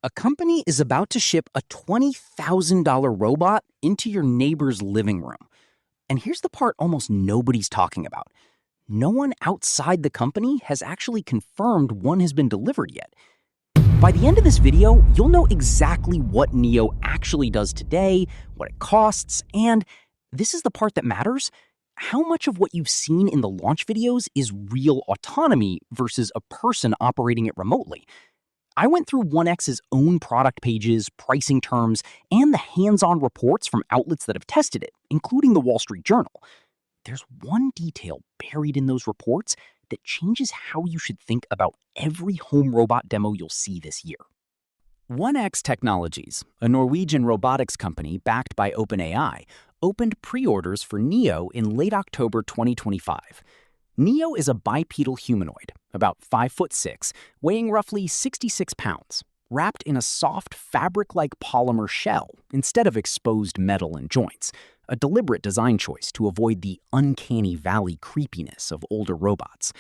A company is about to ship a $20,000 robot into your neighbor's living room. And here's the part almost nobody's talking about. No one outside the company has actually confirmed one has been delivered yet. By the end of this video, you'll know exactly what Neo actually does today, what it costs, and this is the part that matters, how much of what you've seen in the launch videos is real autonomy versus a person operating it remotely. I went through 1X's own product pages, pricing terms, and the hands-on reports from outlets that have tested it, including the Wall Street Journal. There's one detail buried in those reports that changes how you should think about every home robot demo you'll see this year. 1X Technologies, a Norwegian robotics company backed by OpenAI, opened pre-orders for Neo in late October 2025. Neo is a bipedal humanoid, about 5'6", weighing roughly 66 pounds, wrapped in a soft fabric-like polymer shell instead of exposed metal and joints, a deliberate design choice to avoid the uncanny valley creepiness of older robots.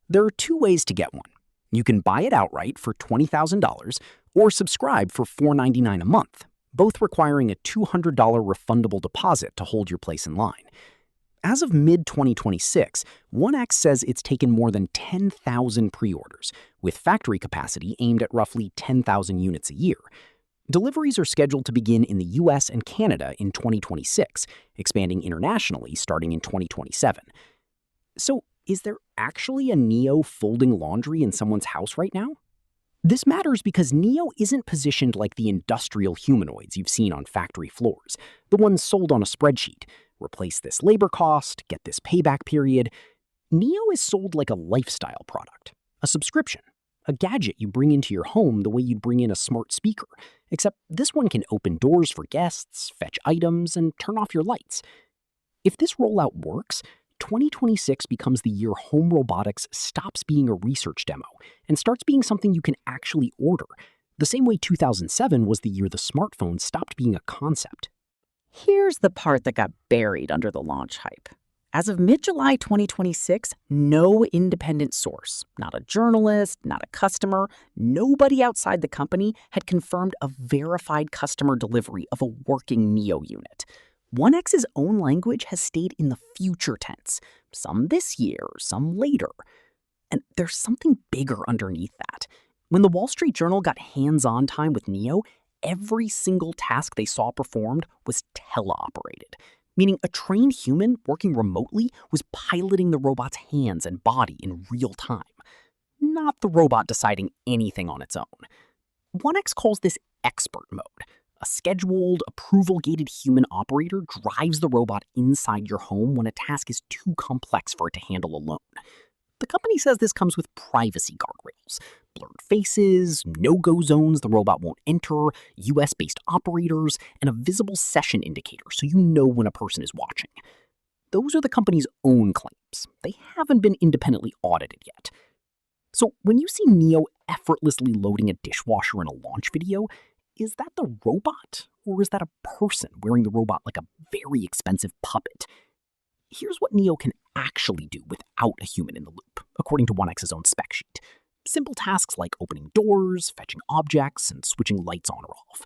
There are two ways to get one. You can buy it outright for $20,000 or subscribe for $4.99 a month, both requiring a $200 refundable deposit to hold your place in line. As of mid-2026, 1X says it's taken more than 10,000 pre-orders, with factory capacity aimed at roughly 10,000 units a year. Deliveries are scheduled to begin in the US and Canada in 2026, expanding internationally starting in 2027. So, is there actually a Neo folding laundry in someone's house right now? This matters because Neo isn't positioned like the industrial humanoids you've seen on factory floors, the ones sold on a spreadsheet. Replace this labor cost, get this payback period. Neo is sold like a lifestyle product, a subscription, a gadget you bring into your home the way you'd bring in a smart speaker, except this one can open doors for guests, fetch items, and turn off your lights. If this rollout works, 2026 becomes the year home robotics stops being a research demo and starts being something you can actually order, the same way 2007 was the year the smartphone stopped being a concept. Here's the part that got buried under the launch hype. As of mid-July 2026, no independent source, not a journalist, not a customer, nobody outside the company had confirmed a verified customer delivery of a working Neo unit. 1X's own language has stayed in the future tense, some this year, some later. And there's something bigger underneath that. When the Wall Street Journal got hands-on time with Neo, every single task they saw performed was teleoperated, meaning a trained human working remotely was piloting the robot's hands and body in real time, not the robot deciding anything on its own. 1X calls this expert mode. A scheduled, approval-gated human operator drives the robot inside your home when a task is too complex for it to handle alone. The company says this comes with privacy guardrails, blurred faces, no-go zones the robot won't enter, US-based operators, and a visible session indicator so you know when a person is watching. Those are the company's own claims. They haven't been independently audited yet. So when you see Neo effortlessly loading a dishwasher in a launch video, is that the robot, or is that a person wearing the robot like a very expensive puppet? Here's what Neo can actually do without a human in the loop, according to 1X's own spec sheet. Simple tasks like opening doors, fetching objects, and switching lights on or off.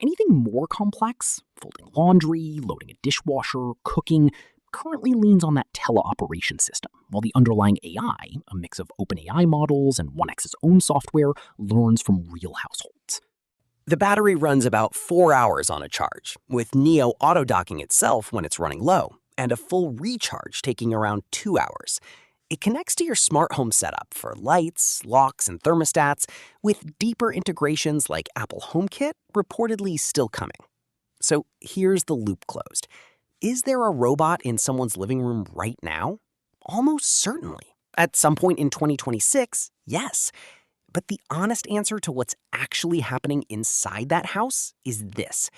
Anything more complex, folding laundry, loading a dishwasher, cooking, currently leans on that teleoperation system, while the underlying AI, a mix of OpenAI models and 1X's own software, learns from real households. The battery runs about 4 hours on a charge, with Neo auto-docking itself when it's running low, and a full recharge taking around 2 hours. It connects to your smart home setup for lights, locks, and thermostats, with deeper integrations like Apple HomeKit reportedly still coming. So here's the loop closed. Is there a robot in someone's living room right now? Almost certainly. At some point in 2026, yes. But the honest answer to what's actually happening inside that house is this.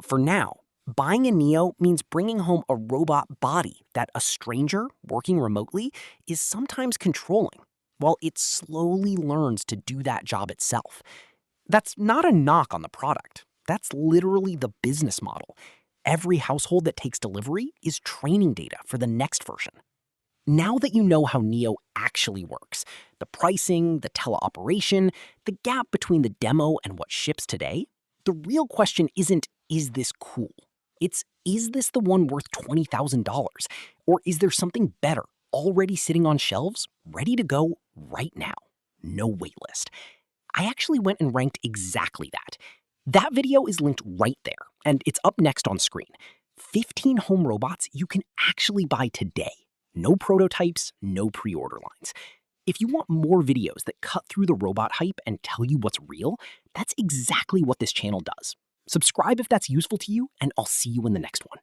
For now, buying a Neo means bringing home a robot body that a stranger working remotely is sometimes controlling, while it slowly learns to do that job itself. That's not a knock on the product. That's literally the business model. Every household that takes delivery is training data for the next version. Now that you know how Neo actually works, the pricing, the teleoperation, the gap between the demo and what ships today, the real question isn't, is this cool? It's, is this the one worth $20,000? Or is there something better already sitting on shelves, ready to go right now? No waitlist. I actually went and ranked exactly that. That video is linked right there, and it's up next on screen. 15 home robots you can actually buy today. No prototypes, no pre-order lines. If you want more videos that cut through the robot hype and tell you what's real, that's exactly what this channel does. Subscribe if that's useful to you, and I'll see you in the next one.